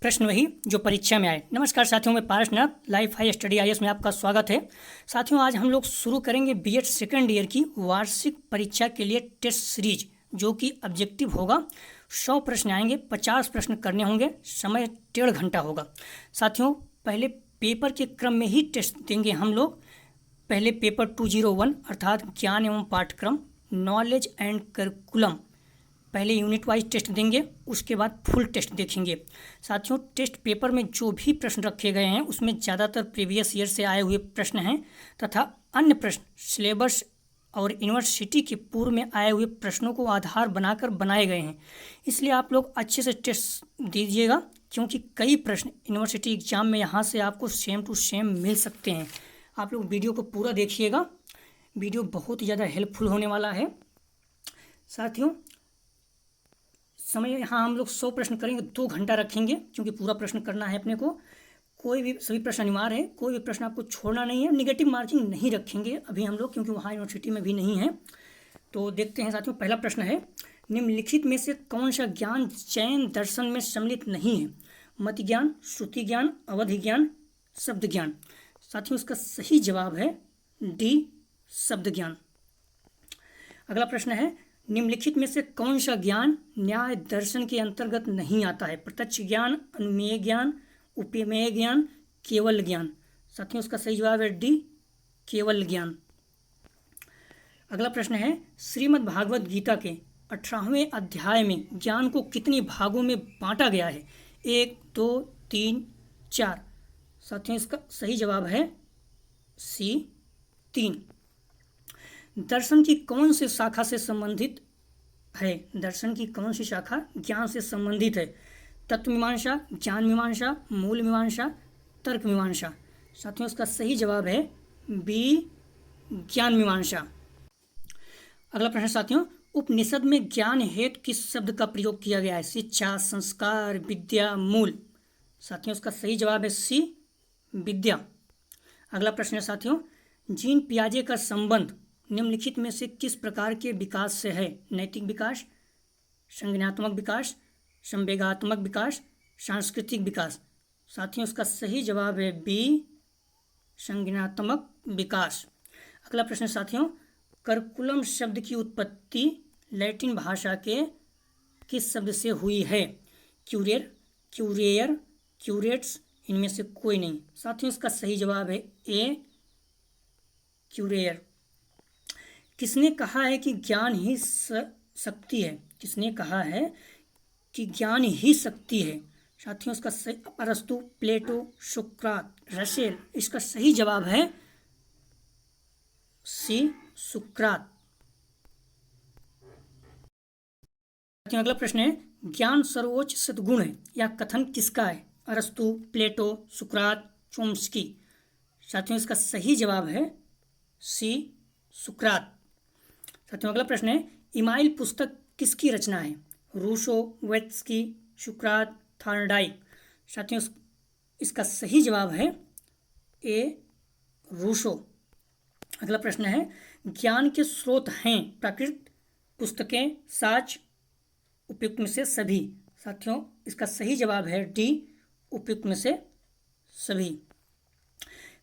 प्रश्न वही जो परीक्षा में आए। नमस्कार साथियों, मैं Parasnath life high study IAS में आपका स्वागत है। साथियों, आज हम लोग शुरू करेंगे बीएड सेकेंड ईयर की वार्षिक परीक्षा के लिए टेस्ट सीरीज, जो कि ऑब्जेक्टिव होगा। 100 प्रश्न आएंगे, 50 प्रश्न करने होंगे, समय 1.5 घंटा होगा। साथियों, पहले पेपर के क्रम में ही टेस्ट देंगे हम लोग। पहले पेपर 201 अर्थात ज्ञान एवं पाठ्यक्रम, नॉलेज एंड करिकुलम, पहले यूनिट वाइज टेस्ट देंगे, उसके बाद फुल टेस्ट देखेंगे। साथियों, टेस्ट पेपर में जो भी प्रश्न रखे गए हैं उसमें ज़्यादातर प्रीवियस ईयर से आए हुए प्रश्न हैं तथा अन्य प्रश्न सिलेबस और यूनिवर्सिटी के पूर्व में आए हुए प्रश्नों को आधार बनाकर बनाए गए हैं। इसलिए आप लोग अच्छे से टेस्ट दीजिएगा, क्योंकि कई प्रश्न यूनिवर्सिटी एग्जाम में यहाँ से आपको सेम टू सेम मिल सकते हैं। आप लोग वीडियो को पूरा देखिएगा, वीडियो बहुत ही ज़्यादा हेल्पफुल होने वाला है। साथियों, समय यहाँ हम लोग 100 प्रश्न करेंगे, 2 घंटा रखेंगे, क्योंकि पूरा प्रश्न करना है अपने को। सभी प्रश्न अनिवार्य है, कोई भी प्रश्न आपको छोड़ना नहीं है। निगेटिव मार्किंग नहीं रखेंगे अभी हम लोग, क्योंकि वहाँ यूनिवर्सिटी में भी नहीं है। तो देखते हैं साथियों, पहला प्रश्न है, निम्नलिखित में से कौन सा ज्ञान जैन दर्शन में सम्मिलित नहीं है? मति ज्ञान, श्रुति ज्ञान, अवधि ज्ञान, शब्द ज्ञान। साथियों, इसका सही जवाब है डी, शब्द ज्ञान। अगला प्रश्न है, निम्नलिखित में से कौन सा ज्ञान न्याय दर्शन के अंतर्गत नहीं आता है? प्रत्यक्ष ज्ञान, अनुमेय ज्ञान, उपमेय ज्ञान, केवल ज्ञान। साथियों, इसका सही जवाब है डी, केवल ज्ञान। अगला प्रश्न है, श्रीमद् भागवत गीता के 18वें अध्याय में ज्ञान को कितने भागों में बांटा गया है? 1, 2, 3, 4। साथियों, इसका सही जवाब है सी, 3। दर्शन की कौन सी शाखा से संबंधित है? दर्शन की कौन सी शाखा ज्ञान से संबंधित है? तत्व मीमांसा, ज्ञान मीमांसा, मूल मीमांसा, तर्क मीमांसा। साथियों, इसका सही जवाब है बी, ज्ञान मीमांसा। अगला प्रश्न साथियों, उपनिषद में ज्ञान हेतु किस शब्द का प्रयोग किया गया है? शिक्षा, संस्कार, विद्या, मूल। साथियों, इसका सही जवाब है सी, विद्या। अगला प्रश्न है साथियों, जीन पियाजे का संबंध निम्नलिखित में से किस प्रकार के विकास से है? नैतिक विकास, संज्ञानात्मक विकास, संवेगात्मक विकास, सांस्कृतिक विकास। साथियों, इसका सही जवाब है बी, संज्ञानात्मक विकास। अगला प्रश्न साथियों, करिकुलम शब्द की उत्पत्ति लैटिन भाषा के किस शब्द से हुई है? क्यूरेर, क्यूरेयर, क्यूरेट्स, इनमें से कोई नहीं। साथियों, इसका सही जवाब है ए, क्यूरेयर। किसने कहा है कि ज्ञान ही शक्ति है? किसने कहा है कि ज्ञान ही शक्ति है? साथियों, इसका सही अरस्तु, प्लेटो, सुकरात, रसेल। इसका सही जवाब है सी, सुकरात। साथियों, अगला प्रश्न है, ज्ञान सर्वोच्च सद्गुण है, यह कथन किसका है? अरस्तु, प्लेटो, सुकरात, चोम्स्की। साथियों, इसका सही जवाब है सी, सुकरात। साथियों, अगला प्रश्न है, इमाइल पुस्तक किसकी रचना है? रूसो, वेत्स्की, सुकरात, थॉर्नडाइक। साथियों, इसका सही जवाब है ए, रूसो। अगला प्रश्न है, ज्ञान के स्रोत हैं प्राकृत, पुस्तकें, साच, उपयुक्त में से सभी। साथियों, इसका सही जवाब है डी, उपयुक्त में से सभी।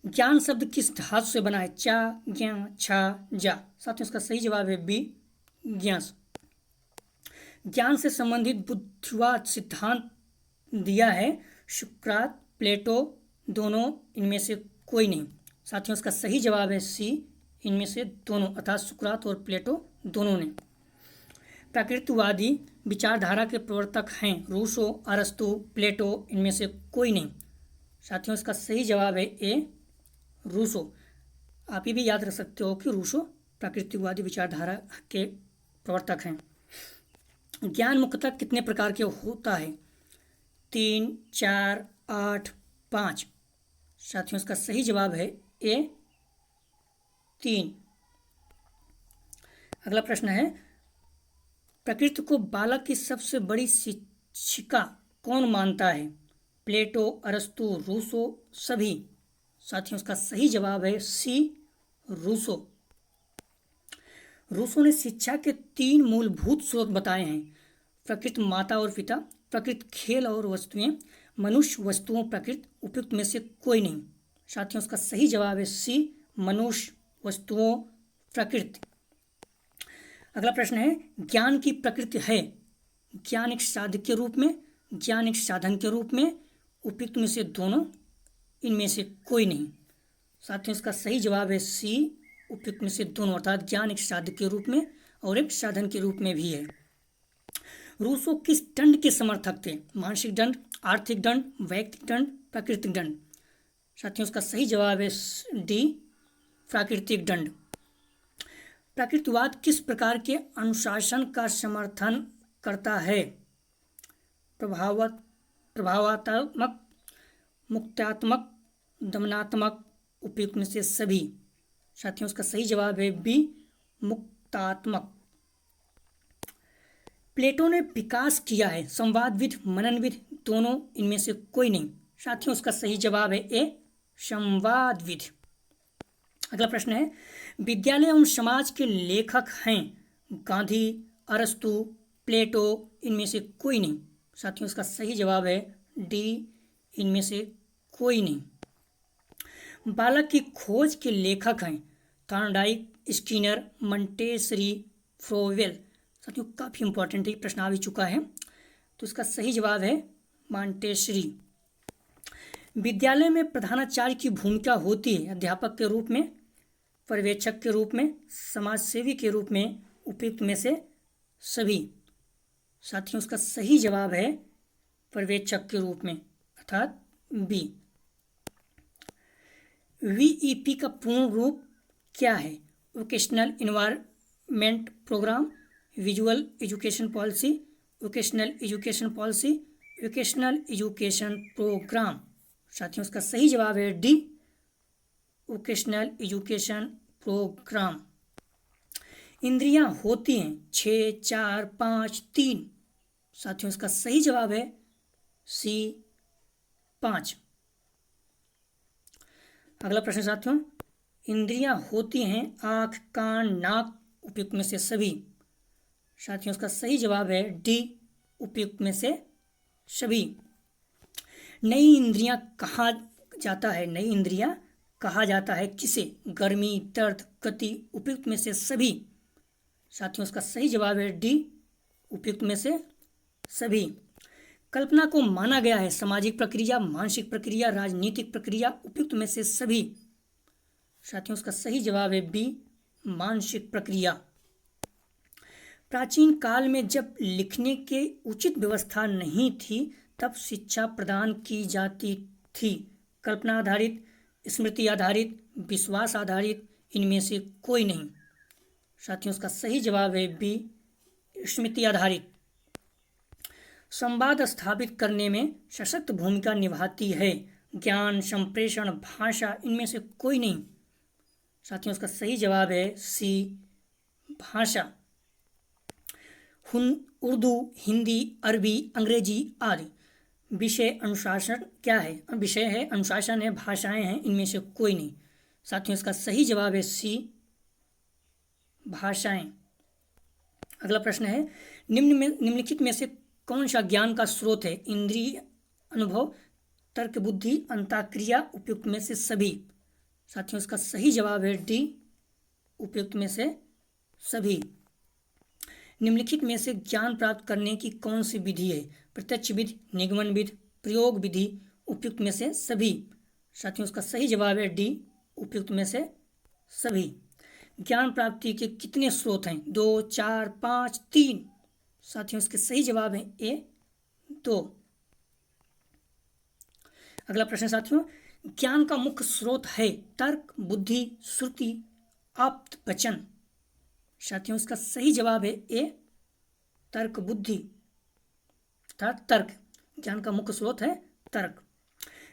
ज्ञान शब्द किस धातु से बना है? चा, ज्ञा, छा, जा। साथियों, इसका सही जवाब है बी, ज्ञास। ज्ञान से संबंधित बुद्धिवाद सिद्धांत दिया है सुकरात, प्लेटो, दोनों, इनमें से कोई नहीं। साथियों, इसका सही जवाब है सी, इनमें से दोनों, अर्थात सुकरात और प्लेटो दोनों ने। प्राकृतवादी विचारधारा के प्रवर्तक हैं रूसो, अरस्तु, प्लेटो, इनमें से कोई नहीं। साथियों, इसका सही जवाब है ए, रूसो। आप ये भी याद रख सकते हो कि रूसो प्राकृतिकवादी विचारधारा के प्रवर्तक हैं। ज्ञान मुख्यतः कितने प्रकार के होता है? 3, 4, 8, 5। साथियों, इसका सही जवाब है ए, 3। अगला प्रश्न है, प्रकृति को बालक की सबसे बड़ी शिक्षिका कौन मानता है? प्लेटो, अरस्तु, रूसो, सभी। साथियों, इसका सही जवाब है सी, रूसो। रूसो ने शिक्षा के 3 मूलभूत स्रोत बताए हैं, प्रकृति माता और पिता, प्रकृति खेल और वस्तुएं, मनुष्य, वस्तुओं, प्रकृति, उपयुक्त में से कोई नहीं। साथियों इसका सही जवाब है सी, मनुष्य, वस्तुओं, प्रकृति। अगला प्रश्न है, ज्ञान की प्रकृति है ज्ञान एक साधक के रूप में, ज्ञान एक साधन के रूप में, उपयुक्त में से दोनों, इनमें से कोई नहीं। साथियों इसका सही जवाब है सी, उपयुक्त में से दोनों, अर्थात ज्ञान एक साधक के रूप में और एक साधन के रूप में भी है। रूसो किस दंड के समर्थक थे? मानसिक दंड, आर्थिक दंड, वैयक्तिक दंड, प्राकृतिक दंड। साथियों इसका सही जवाब है डी, प्राकृतिक दंड। प्राकृतिकवाद किस प्रकार के अनुशासन का समर्थन करता है? प्रभावात्मक, मुक्त्यात्मक, दमनात्मक, उपयुक्त में से सभी। साथियों इसका सही जवाब है बी, मुक्तात्मक। प्लेटो ने विकास किया है संवादविद, मननविद, दोनों, इनमें से कोई नहीं। साथियों इसका सही जवाब है ए, संवादविद। अगला प्रश्न है, विद्यालय एवं समाज के लेखक हैं गांधी, अरस्तु, प्लेटो, इनमें से कोई नहीं। साथियों इसका सही जवाब है डी, इनमें से कोई नहीं। बालक की खोज के लेखक हैं थॉर्नडाइक, स्किनर, मंटेसरी, फ्रोवेल। साथियों काफ़ी इंपॉर्टेंट है, प्रश्न आ भी चुका है, तो इसका सही जवाब है मंटेसरी। विद्यालय में प्रधानाचार्य की भूमिका होती है अध्यापक के रूप में, पर्यवेक्षक के रूप में, समाजसेवी के रूप में, उपयुक्त में से सभी। साथियों इसका सही जवाब है पर्यवेक्षक के रूप में, अर्थात बी। वीईपी का पूर्ण रूप क्या है? Vocational environment programme, visual education policy, vocational education policy, vocational education programme. साथियों इसका सही जवाब है डी, वोकेशनल एजुकेशन प्रोग्राम। इंद्रियां होती हैं 6, 4, 5, 3। साथियों इसका सही जवाब है सी, 5। अगला प्रश्न साथियों, इंद्रियां होती हैं आँख, कान, नाक, उपयुक्त में से सभी। साथियों इसका सही जवाब है डी, उपयुक्त में से सभी। नई इंद्रियां कहा जाता है? नई इंद्रियां कहा जाता है किसे? गर्मी, दर्द, गति, उपयुक्त में से सभी। साथियों इसका सही जवाब है डी, उपयुक्त में से सभी। कल्पना को माना गया है सामाजिक प्रक्रिया, मानसिक प्रक्रिया, राजनीतिक प्रक्रिया, उपयुक्त में से सभी। साथियों इसका सही जवाब है बी, मानसिक प्रक्रिया। प्राचीन काल में जब लिखने के उचित व्यवस्था नहीं थी तब शिक्षा प्रदान की जाती थी कल्पना आधारित, स्मृति आधारित, विश्वास आधारित, इनमें से कोई नहीं। साथियों इसका सही जवाब है बी, स्मृति आधारित। संवाद स्थापित करने में सशक्त भूमिका निभाती है ज्ञान, संप्रेषण, भाषा, इनमें से कोई नहीं। साथियों इसका सही जवाब है सी, भाषा। उर्दू, हिंदी, अरबी, अंग्रेजी आदि विषय अनुशासन क्या है? विषय है, अनुशासन है, भाषाएं हैं, इनमें से कोई नहीं। साथियों इसका सही जवाब है सी, भाषाएं। अगला प्रश्न है, निम्नलिखित में से कौन सा ज्ञान का स्रोत है? इंद्रिय, अनुभव, तर्क, बुद्धि, अंतःक्रिया, उपयुक्त में से सभी। साथियों इसका सही जवाब है डी, उपयुक्त में से सभी। निम्नलिखित में से ज्ञान प्राप्त करने की कौन सी विधि है? प्रत्यक्ष विधि, निगमन विधि, प्रयोग विधि, उपयुक्त में से सभी। साथियों इसका सही जवाब है डी, उपयुक्त में से सभी। ज्ञान प्राप्ति के कितने स्रोत हैं? 2, 4, 5, 3। साथियों इसके सही जवाब है ए, 2। अगला प्रश्न साथियों, ज्ञान का मुख्य स्रोत है तर्क, बुद्धि, श्रुति, आप्त वचन। साथियों इसका सही जवाब है ए, तर्क, बुद्धि, अर्थात तर्क। ज्ञान का मुख्य स्रोत है तर्क।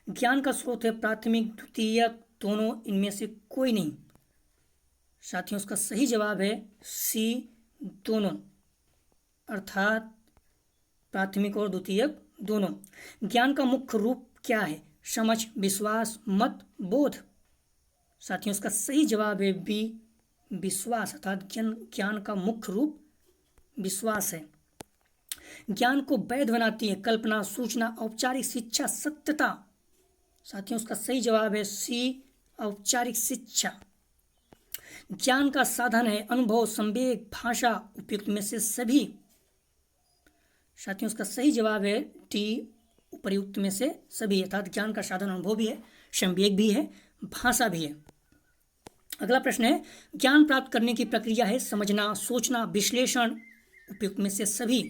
ज्ञान का स्रोत है प्राथमिक, द्वितीयक, दोनों, इनमें से कोई नहीं। साथियों इसका सही जवाब है सी, दोनों, अर्थात प्राथमिक और द्वितीयक दोनों। ज्ञान का मुख्य रूप क्या है? समझ, विश्वास, मत, बोध। साथियों इसका सही जवाब है बी, विश्वास, अर्थात ज्ञान का मुख्य रूप विश्वास है। ज्ञान को वैध बनाती है कल्पना, सूचना, औपचारिक शिक्षा, सत्यता। साथियों उसका सही जवाब है सी, औपचारिक शिक्षा। ज्ञान का साधन है अनुभव, संवेग, भाषा, उपयुक्त में से सभी। साथियों उसका सही जवाब है डी, उपर्युक्त में से सभी। अर्थात ज्ञान का साधन अनुभव भी है, संवेग भी है, भाषा भी है। अगला प्रश्न है ज्ञान प्राप्त करने की प्रक्रिया है समझना, सोचना, विश्लेषण, उपयुक्त में से सभी।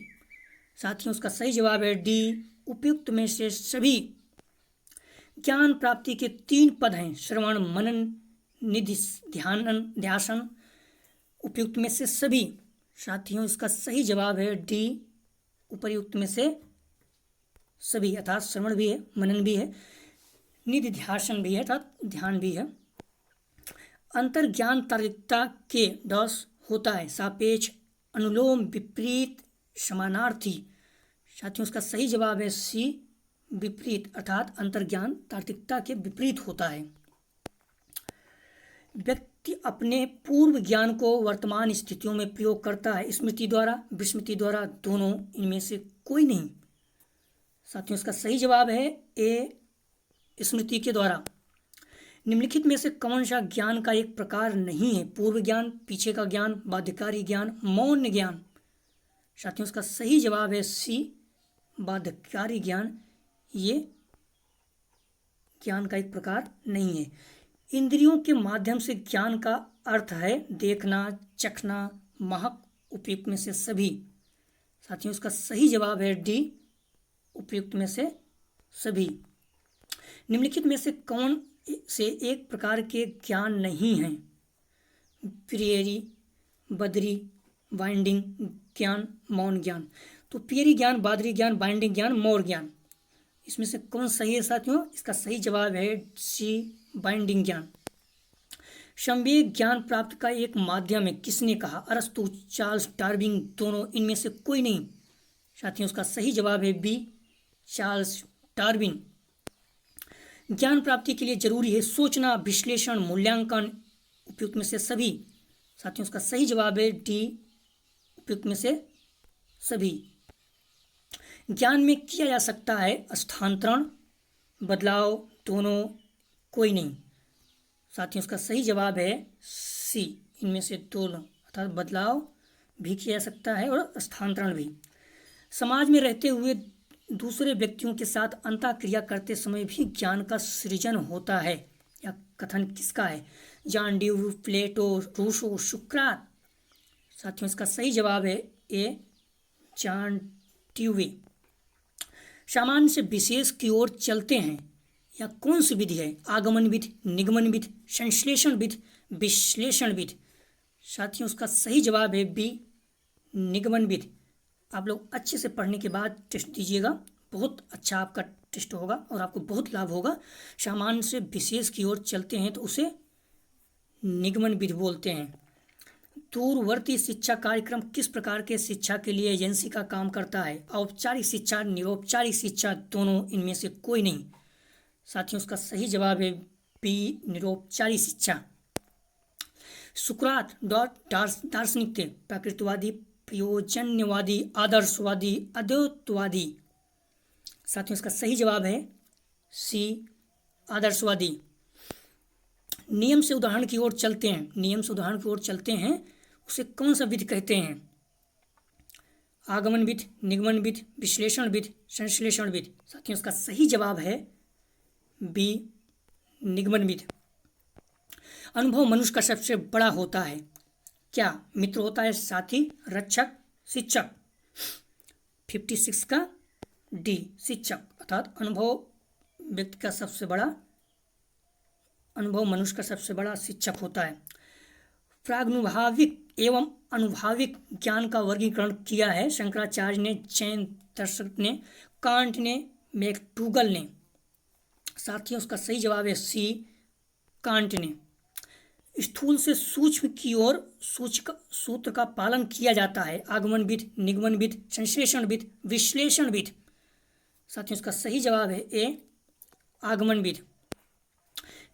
साथियों उसका सही जवाब है डी, उपयुक्त में से सभी। ज्ञान प्राप्ति के 3 पद हैं श्रवण, मनन, निधि, ध्यान, उपयुक्त में से सभी। साथियों इसका सही जवाब है डी, उपर्युक्त में से सभी। अर्थात श्रवण भी है, मनन भी है, निधि ध्यान भी है, अर्थात ध्यान भी है। अंतर्ज्ञान तार्किकता के डॉस होता है सापेक्ष, अनुलोम, विपरीत, समानार्थी। साथियों उसका सही जवाब है सी, विपरीत। अर्थात अंतर्ज्ञान तार्किकता के विपरीत होता है। व्यक्ति अपने पूर्व ज्ञान को वर्तमान स्थितियों में प्रयोग करता है स्मृति द्वारा, विस्मृति द्वारा, दोनों, इनमें से कोई नहीं। साथियों इसका सही जवाब है ए, स्मृति के द्वारा। निम्नलिखित में से कौन सा ज्ञान का एक प्रकार नहीं है? पूर्व ज्ञान, पीछे का ज्ञान, बाध्यकारी ज्ञान, मौन ज्ञान। साथियों इसका सही जवाब है सी, बाध्यकारी ज्ञान। ये ज्ञान का एक प्रकार नहीं है। इंद्रियों के माध्यम से ज्ञान का अर्थ है देखना, चखना, महक, उपयुक्त में से सभी। साथियों इसका सही जवाब है डी, उपयुक्त में से सभी। निम्नलिखित में से कौन से एक प्रकार के ज्ञान नहीं हैं? प्रियरी, बदरी, बाइंडिंग ज्ञान, मौन ज्ञान। तो प्रियरी ज्ञान, बादरी ज्ञान, बाइंडिंग ज्ञान, मौन ज्ञान, इसमें से कौन सही है साथियों? इसका सही जवाब है सी, बाइंडिंग ज्ञान। संवेग ज्ञान प्राप्त का एक माध्यम है किसने कहा? अरस्तु, चार्ल्स डार्विन, दोनों, इनमें से कोई नहीं। साथियों उसका सही जवाब है बी, चार्ल्स डार्विन। ज्ञान प्राप्ति के लिए जरूरी है सोचना, विश्लेषण, मूल्यांकन, उपयुक्त में से सभी। साथियों उसका सही जवाब है डी, उपयुक्त में से सभी। ज्ञान में किया जा सकता है स्थानांतरण, बदलाव, दोनों, कोई नहीं। साथियों उसका सही जवाब है सी, इनमें से दोनों, अर्थात बदलाव भी किया जा सकता है और स्थानांतरण भी। समाज में रहते हुए दूसरे व्यक्तियों के साथ अंतःक्रिया करते समय भी ज्ञान का सृजन होता है। यह कथन किसका है? जॉन ड्यू, प्लेटो, रूसो, सुकरात। साथियों इसका सही जवाब है ए, जॉन ड्यूवे। सामान्य से विशेष की ओर चलते हैं, यह कौन सी विधि है? आगमन विधि, निगमन विधि, संश्लेषण विधि, विश्लेषण विधि। साथियों उसका सही जवाब है बी, निगमन विधि। आप लोग अच्छे से पढ़ने के बाद टेस्ट दीजिएगा, बहुत अच्छा आपका टेस्ट होगा और आपको बहुत लाभ होगा। सामान्य से विशेष की ओर चलते हैं तो उसे निगमन विधि बोलते हैं। दूरवर्ती शिक्षा कार्यक्रम किस प्रकार के शिक्षा के लिए एजेंसी का काम करता है? औपचारिक शिक्षा, निरौपचारिक शिक्षा, दोनों, इनमें से कोई नहीं। साथियों उसका सही जवाब है बी, निरौपचारिक शिक्षा। सुकरात दार्शनिक थे, प्रकृतिवादी, प्रयोजनवादी, आदर्शवादी, अद्वैतवादी। साथियों इसका सही जवाब है सी, आदर्शवादी। नियम से उदाहरण की ओर चलते हैं, नियम से उदाहरण की ओर चलते हैं, उसे कौन सा विधि कहते हैं? आगमन विधि, निगमन विधि, विश्लेषण विधि, संश्लेषण विधि। साथियों इसका सही जवाब है बी, निगमन विधि। अनुभव मनुष्य का सबसे बड़ा होता है, क्या? मित्र होता है, साथी, रक्षक, शिक्षक। 56 का डी, शिक्षक। अर्थात अनुभव व्यक्ति का सबसे बड़ा, अनुभव मनुष्य का सबसे बड़ा शिक्षक होता है। प्रागनुभाविक एवं अनुभाविक ज्ञान का वर्गीकरण किया है शंकराचार्य ने, जैन दर्शक ने, कांट ने, मैक्डूगल ने। साथियों उसका सही जवाब है सी, कांट ने। स्थूल से सूक्ष्म की ओर सूत्र का पालन किया जाता है। आगमन विधि, निगमन विधि, संश्लेषण विधि, विश्लेषण विधि। साथियों इसका सही जवाब है ए, आगमन विधि।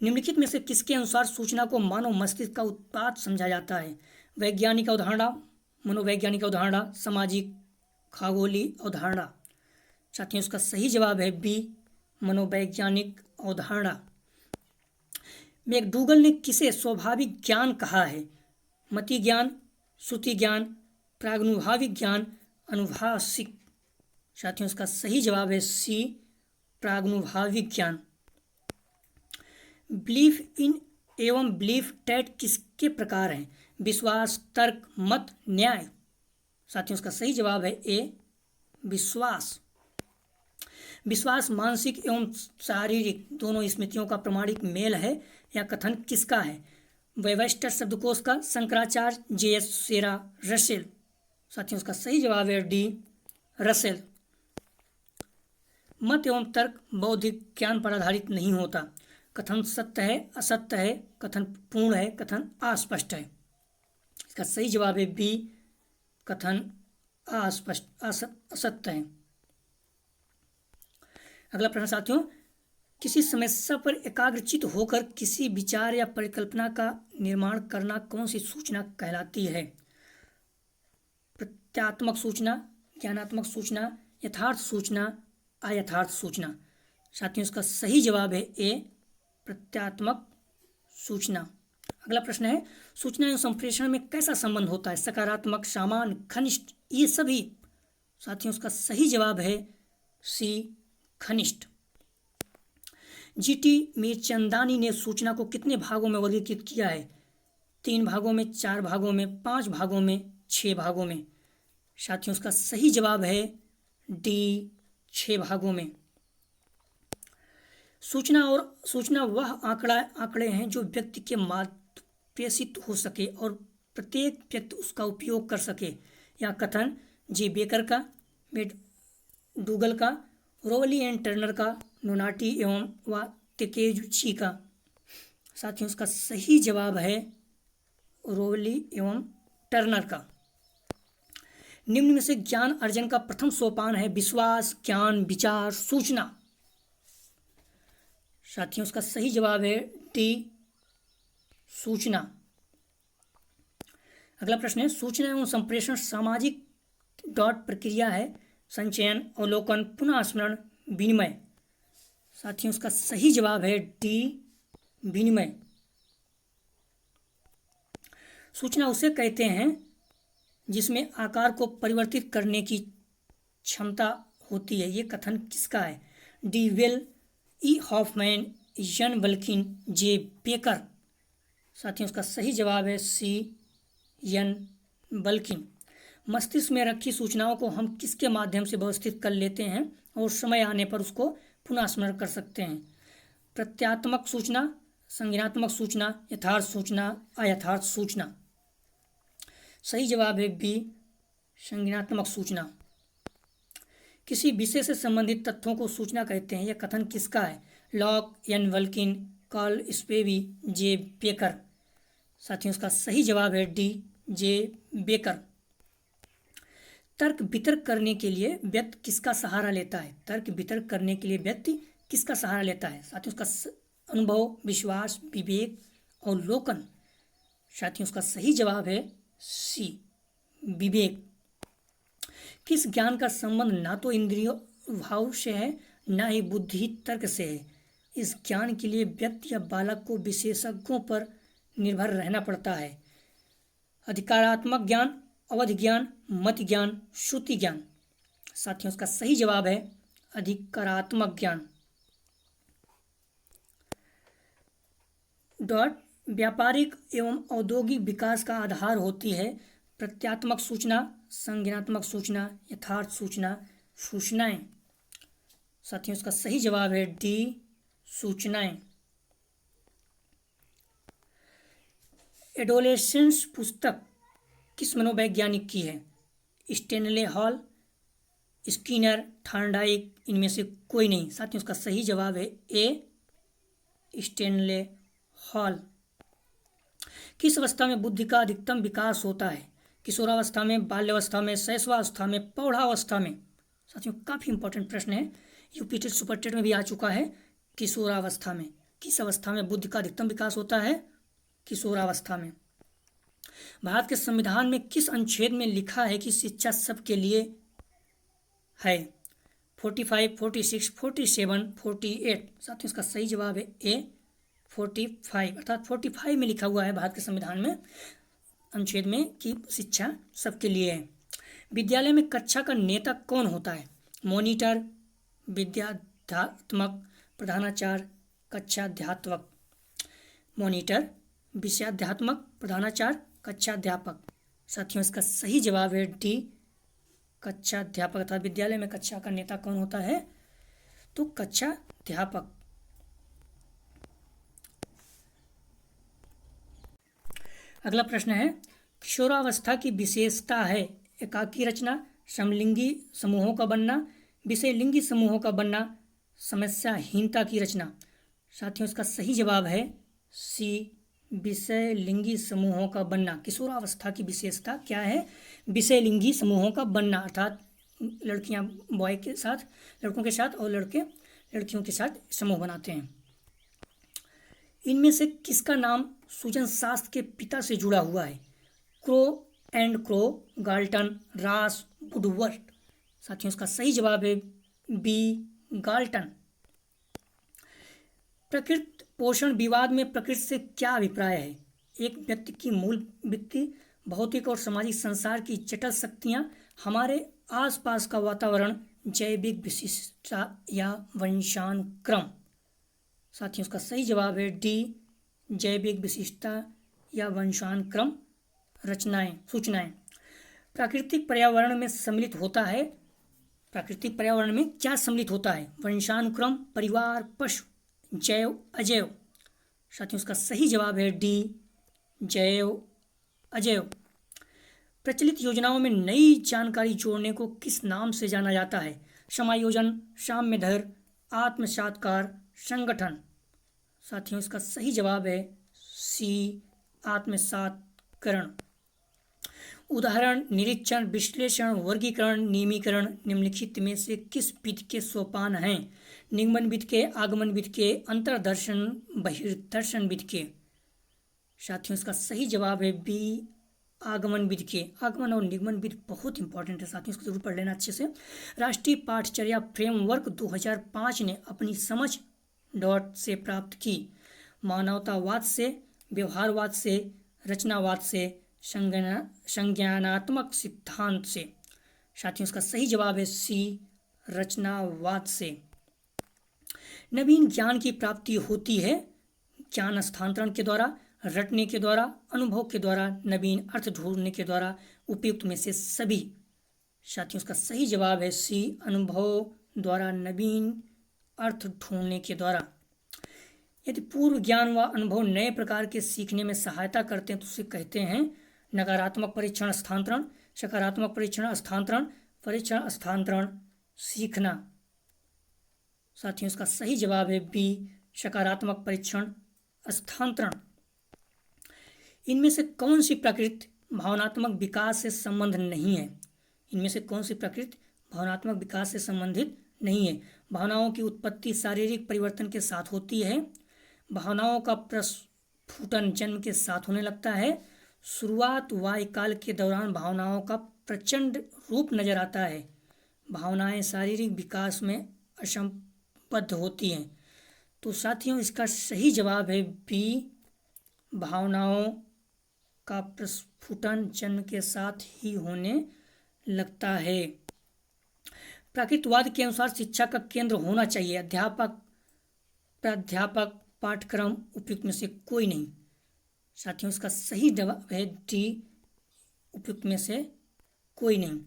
निम्नलिखित में से किसके अनुसार सूचना को मानव मस्तिष्क का उत्पाद समझा जाता है? वैज्ञानिक अवधारणा, मनोवैज्ञानिक अवधारणा, सामाजिक खगोलीय अवधारणा। साथियों इसका सही जवाब है बी, मनोवैज्ञानिक अवधारणा। मैकडूगल ने किसे स्वाभाविक ज्ञान कहा है? मति ज्ञान, श्रुति ज्ञान, प्रागनुभाविक ज्ञान, अनुभाषिक। साथियों इसका सही जवाब है सी, प्रागनुभाविक ज्ञान। बिलीफ इन एवं बिलीफ डेट किसके प्रकार हैं? विश्वास, तर्क, मत, न्याय। साथियों इसका सही जवाब है ए, विश्वास। विश्वास मानसिक एवं शारीरिक दोनों स्मृतियों का प्रमाणिक मेल है या कथन किसका है? वेबस्टर शब्दकोश का, शंकराचार्य, जे.एस. सेरा, रसेल। साथियों इसका सही जवाब है डी, रसेल। मत एवं तर्क बौद्धिक ज्ञान पर आधारित नहीं होता। कथन सत्य है, असत्य है, कथन पूर्ण है, कथन अस्पष्ट है। इसका सही जवाब है बी, कथन अस्पष्ट असत्य है। अगला प्रश्न साथियों, किसी समस्या पर एकाग्रचित होकर किसी विचार या परिकल्पना का निर्माण करना कौन सी सूचना कहलाती है? प्रत्यात्मक सूचना, ज्ञानात्मक सूचना, यथार्थ सूचना, अयथार्थ सूचना। साथियों इसका सही जवाब है ए, प्रत्यात्मक सूचना। अगला प्रश्न है, सूचना एवं संप्रेषण में कैसा संबंध होता है? सकारात्मक, सामान्य, घनिष्ठ, ये सभी। साथियों इसका सही जवाब है सी, घनिष्ठ। जीटी मीरचंदानी ने सूचना को कितने भागों में वर्गीकृत किया है? 3 भागों में, 4 भागों में, 5 भागों में, 6 भागों में। साथियों इसका सही जवाब है डी, 6 भागों में। सूचना वह आंकड़े हैं जो व्यक्ति के माध्यम प्रेषित हो सके और प्रत्येक व्यक्ति उसका उपयोग कर सके। यह कथन जे बेकर का, मैकडूगल का, रोवली एंड टर्नर का, नोनाटी एवं ताकेजुची का। साथियों इसका सही जवाब है रोवली एवं टर्नर का। निम्न में से ज्ञान अर्जन का प्रथम सोपान है विश्वास, ज्ञान, विचार, सूचना। साथियों इसका सही जवाब है डी, सूचना। अगला प्रश्न है, सूचना एवं संप्रेषण सामाजिक डॉट प्रक्रिया है। संचयन, अवलोकन, पुनः स्मरण, विनिमय। साथियों इसका सही जवाब है डी, विनिमय। सूचना उसे कहते हैं जिसमें आकार को परिवर्तित करने की क्षमता होती है। ये कथन किसका है? डी वेल, ई हॉफमैन, यन बल्किन, जे बेकर। साथियों इसका सही जवाब है सी, यन बल्किन। मस्तिष्क में रखी सूचनाओं को हम किसके माध्यम से व्यवस्थित कर लेते हैं और समय आने पर उसको पुनः स्मरण कर सकते हैं? प्रत्यात्मक सूचना, संज्ञानात्मक सूचना, यथार्थ सूचना, अयथार्थ सूचना। सही जवाब है बी, संज्ञानात्मक सूचना। किसी विषय से संबंधित तथ्यों को सूचना कहते हैं। यह कथन किसका है? लॉक, यन बल्किन, कार्ल स्पेवी, जे बेकर। साथियों इसका सही जवाब है डी, जे बेकर। तर्क वितर्क करने के लिए व्यक्ति किसका सहारा लेता है? तर्क वितर्क करने के लिए व्यक्ति किसका सहारा लेता है? साथियों उसका अनुभव, विश्वास, विवेक और लोकन। साथियों उसका सही जवाब है सी, विवेक। किस ज्ञान का संबंध ना तो इंद्रियों भाव से है ना ही बुद्धि तर्क से है? इस ज्ञान के लिए व्यक्ति या बालक को विशेषज्ञों पर निर्भर रहना पड़ता है। अधिकारात्मक ज्ञान, अवधि ज्ञान, मत ज्ञान, श्रुति ज्ञान। साथियों इसका सही जवाब है अधिकारात्मक ज्ञान। डॉट व्यापारिक एवं औद्योगिक विकास का आधार होती है प्रत्यात्मक सूचना, संज्ञानात्मक सूचना, यथार्थ सूचना, सूचनाएं। साथियों इसका सही जवाब है डी, सूचनाएं। एडोलेसेंस पुस्तक किस मनोवैज्ञानिक की है? स्टेनले हॉल, स्किनर, थॉर्नडाइक, इनमें से कोई नहीं। साथियों इसका सही जवाब है ए, स्टेनले हॉल। किस अवस्था में बुद्धि का अधिकतम विकास होता है? किशोरावस्था में, बाल्यावस्था में, शैशवावस्था में, प्रौढ़ावस्था में। साथियों काफ़ी इंपॉर्टेंट प्रश्न है, यूपी टेट, सुपर टेट में भी आ चुका है। किशोरावस्था में, किस अवस्था में बुद्धि का अधिकतम विकास होता है? किशोरावस्था में। भारत के संविधान में किस अनुच्छेद में लिखा है कि शिक्षा सबके लिए है। 45, 46, 47, 48। साथियों इसका सही जवाब है ए 45, अर्थात 45 में लिखा हुआ है भारत के संविधान में अनुच्छेद में कि शिक्षा सबके लिए है। विद्यालय में कक्षा का नेता कौन होता है? मॉनिटर, विद्याध्यात्मक, प्रधानाचार्य, कक्षाध्यापक। मॉनिटर, विषयाध्यात्मक, प्रधानाचार्य, कक्षाध्यापक। साथियों इसका सही जवाब है डी कक्षाध्यापक, अर्थात विद्यालय में कक्षा का नेता कौन होता है? तो कक्षाध्यापक। अगला प्रश्न है, किशोरावस्था की विशेषता है एकाकी रचना, समलिंगी समूहों का बनना, विषयलिंगी समूहों का बनना, समस्याहीनता की रचना। साथियों इसका सही जवाब है सी विषयलिंगी समूहों का बनना। किशोरावस्था की विशेषता क्या है? विषयलिंगी समूहों का बनना, अर्थात लड़कियां बॉय के साथ, लड़कों के साथ, और लड़के लड़कियों के साथ समूह बनाते हैं। इनमें से किसका नाम सूजन शास्त्र के पिता से जुड़ा हुआ है? क्रो एंड क्रो, गाल्टन, रास, वुडवर्थ। साथियों इसका सही जवाब है बी गाल्टन। प्रकृति पोषण विवाद में प्रकृति से क्या अभिप्राय है? एक व्यक्ति की मूल वृत्ति, भौतिक और सामाजिक संसार की जटिल शक्तियाँ, हमारे आसपास का वातावरण, जैविक विशिष्टता या वंशानुक्रम। साथियों इसका सही जवाब है डी जैविक विशिष्टता या वंशानुक्रम रचनाएं सूचनाएं। प्राकृतिक पर्यावरण में सम्मिलित होता है, प्राकृतिक पर्यावरण में क्या सम्मिलित होता है? वंशानुक्रम, परिवार, पशु, जैव, अजैव। साथियों इसका सही जवाब है डी जैव अजैव। प्रचलित योजनाओं में नई जानकारी जोड़ने को किस नाम से जाना जाता है? समायोजन, साम्यधर, आत्मसात्कार, संगठन। साथियों इसका सही जवाब है सी आत्मसात्करण। उदाहरण, निरीक्षण, विश्लेषण, वर्गीकरण, नियमीकरण निम्नलिखित में से किस विधि के सोपान हैं? निगमन विधि के, आगमन विधि के, अंतर्दर्शन, बहिर्दर्शन विधि के। साथियों इसका सही जवाब है बी आगमन विधि के। आगमन और निगमन विधि बहुत इंपॉर्टेंट है साथियों, इसको जरूर पढ़ लेना अच्छे से। राष्ट्रीय पाठचर्या फ्रेमवर्क 2005 ने अपनी समझ डॉट से प्राप्त की। मानवतावाद से, व्यवहारवाद से, रचनावाद से, संज्ञानात्मक सिद्धांत से। साथियों इसका सही जवाब है सी रचनावाद से। नवीन ज्ञान की प्राप्ति होती है ज्ञान हस्तांतरण के द्वारा, रटने के द्वारा, अनुभव के द्वारा, नवीन अर्थ ढूंढने के द्वारा, उपयुक्त में से सभी। साथियों इसका सही जवाब है सी अनुभव द्वारा, नवीन अर्थ ढूंढने के द्वारा। यदि पूर्व ज्ञान व अनुभव नए प्रकार के सीखने में सहायता करते हैं तो उसे कहते हैं नकारात्मक परीक्षण स्थानांतरण, सकारात्मक परीक्षण स्थानांतरण, परीक्षण स्थानांतरण, सीखना। साथियों इसका सही जवाब है बी सकारात्मक परीक्षण स्थानांतरण। इनमें से कौन सी प्रकृति भावनात्मक विकास से संबंध नहीं है? इनमें से कौन सी प्रकृति भावनात्मक विकास से संबंधित नहीं है? भावनाओं की उत्पत्ति शारीरिक परिवर्तन के साथ होती है। भावनाओं का प्रस्फुटन जन्म के साथ होने लगता है। शुरुआत बाल्यकाल के दौरान भावनाओं का प्रचंड रूप नजर आता है। भावनाएं शारीरिक विकास में असंबद्ध होती हैं। तो साथियों इसका सही जवाब है बी भावनाओं का प्रस्फुटन जन्म के साथ ही होने लगता है। प्राकृतवाद के अनुसार शिक्षा का केंद्र होना चाहिए अध्यापक, प्राध्यापक, पाठ्यक्रम, उपयुक्त में से कोई नहीं। साथियों इसका सही जवाब है डी उपयुक्त में से कोई नहीं।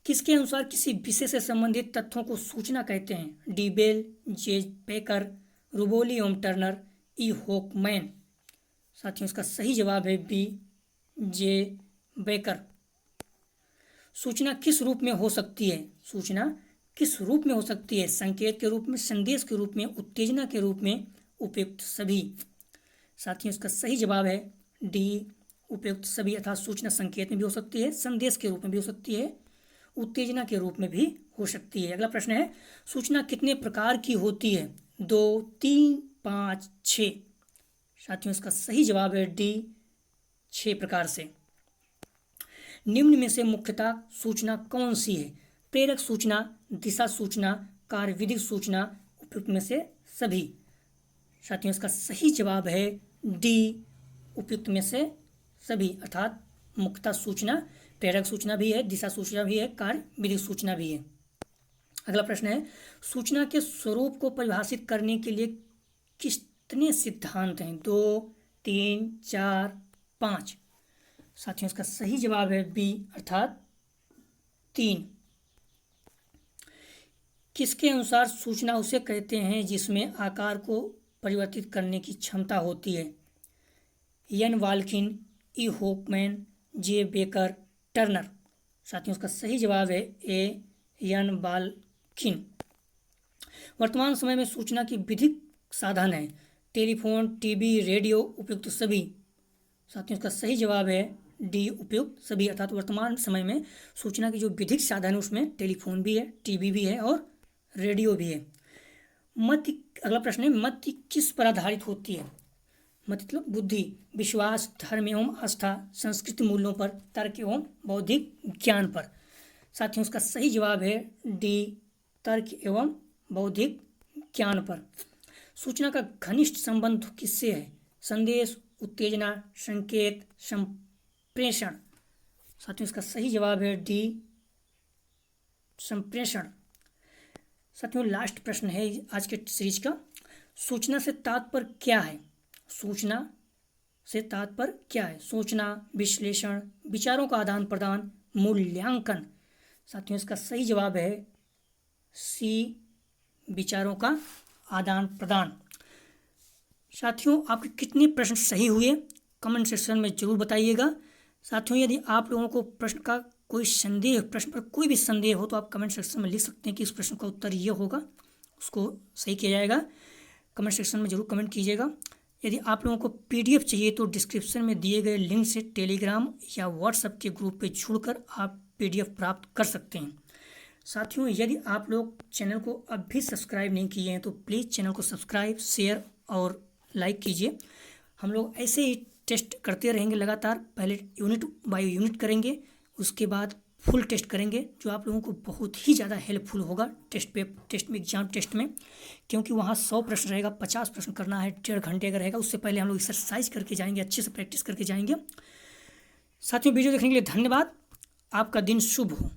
किसके अनुसार किसी विषय से संबंधित तथ्यों को सूचना कहते हैं? डी बेल, जे बेकर, रुबोली ओम टर्नर, ई होकमैन। साथियों इसका सही जवाब है बी जे बेकर। सूचना किस रूप में हो सकती है? सूचना किस रूप में हो सकती है? संकेत के रूप में, संदेश के रूप में, उत्तेजना के रूप में, उपयुक्त सभी। साथियों इसका सही जवाब है डी उपयुक्त सभी, अर्थात सूचना संकेत में भी हो सकती है, संदेश के रूप में भी हो सकती है, उत्तेजना के रूप में भी हो सकती है। अगला प्रश्न है, सूचना कितने प्रकार की होती है? 2, 3, 5, 6। साथियों इसका सही जवाब है डी 6 प्रकार से। निम्न में से मुख्यतः सूचना कौन सी है? प्रेरक सूचना, दिशा सूचना, कार्य विधिक सूचना, उपयुक्त में से सभी। साथियों इसका सही जवाब है डी, उपयुक्त में से सभी, अर्थात मुख्यतः सूचना, प्रेरक सूचना भी है, दिशा सूचना भी है, कार्य विधिक सूचना भी है। अगला प्रश्न है, सूचना के स्वरूप को परिभाषित करने के लिए कितने सिद्धांत हैं? 2, 3, 4, 5। साथियों इसका सही जवाब है बी, अर्थात 3। किसके अनुसार सूचना उसे कहते हैं जिसमें आकार को परिवर्तित करने की क्षमता होती है? एन वाल्किन, ई होकमैन, जे बेकर, टर्नर। साथियों इसका सही जवाब है ए, एन वाल्किन। वर्तमान समय में सूचना की विधिक साधन है टेलीफोन, टीवी, रेडियो, उपयुक्त सभी। साथियों इसका सही जवाब है डी, उपयुक्त सभी, अर्थात वर्तमान समय में सूचना की जो विधिक साधन है उसमें टेलीफोन भी है, टीवी भी है और रेडियो भी है। मत, अगला प्रश्न है, मत किस पर आधारित होती है? मतलब बुद्धि, विश्वास, धर्म एवं आस्था, संस्कृति मूल्यों पर, तर्क एवं बौद्धिक ज्ञान पर। साथियों इसका सही जवाब है डी, तर्क एवं बौद्धिक ज्ञान पर। सूचना का घनिष्ठ संबंध किससे है? संदेश, उत्तेजना, संकेत, संप्रेषण। साथियों इसका सही जवाब है डी, संप्रेषण। साथियों लास्ट प्रश्न है आज के सीरीज का, सूचना से तात्पर्य क्या है? सूचना से तात्पर्य क्या है? सूचना, विश्लेषण, विचारों का आदान प्रदान, मूल्यांकन। साथियों इसका सही जवाब है सी, विचारों का आदान प्रदान। साथियों आपके कितने प्रश्न सही हुए कमेंट सेक्शन में जरूर बताइएगा। साथियों यदि आप लोगों को प्रश्न का कोई संदेह, प्रश्न पर कोई भी संदेह हो तो आप कमेंट सेक्शन में लिख सकते हैं कि इस प्रश्न का उत्तर ये होगा, उसको सही किया जाएगा। कमेंट सेक्शन में जरूर कमेंट कीजिएगा। यदि आप लोगों को पीडीएफ चाहिए तो डिस्क्रिप्शन में दिए गए लिंक से टेलीग्राम या व्हाट्सएप के ग्रुप पे जुड़कर आप पीडीएफ प्राप्त कर सकते हैं। साथियों यदि आप लोग चैनल को अब भी सब्सक्राइब नहीं किए हैं तो प्लीज़ चैनल को सब्सक्राइब, शेयर और लाइक कीजिए। हम लोग ऐसे ही टेस्ट करते रहेंगे लगातार। पहले यूनिट बाय यूनिट करेंगे, उसके बाद फुल टेस्ट करेंगे, जो आप लोगों को बहुत ही ज़्यादा हेल्पफुल होगा टेस्ट में, एग्जाम टेस्ट में, क्योंकि वहाँ 100 प्रश्न रहेगा, 50 प्रश्न करना है, 1.5 घंटे का रहेगा। उससे पहले हम लोग एक्सरसाइज करके जाएंगे, अच्छे से प्रैक्टिस करके जाएंगे। साथियों वीडियो देखने के लिए धन्यवाद। आपका दिन शुभ हो।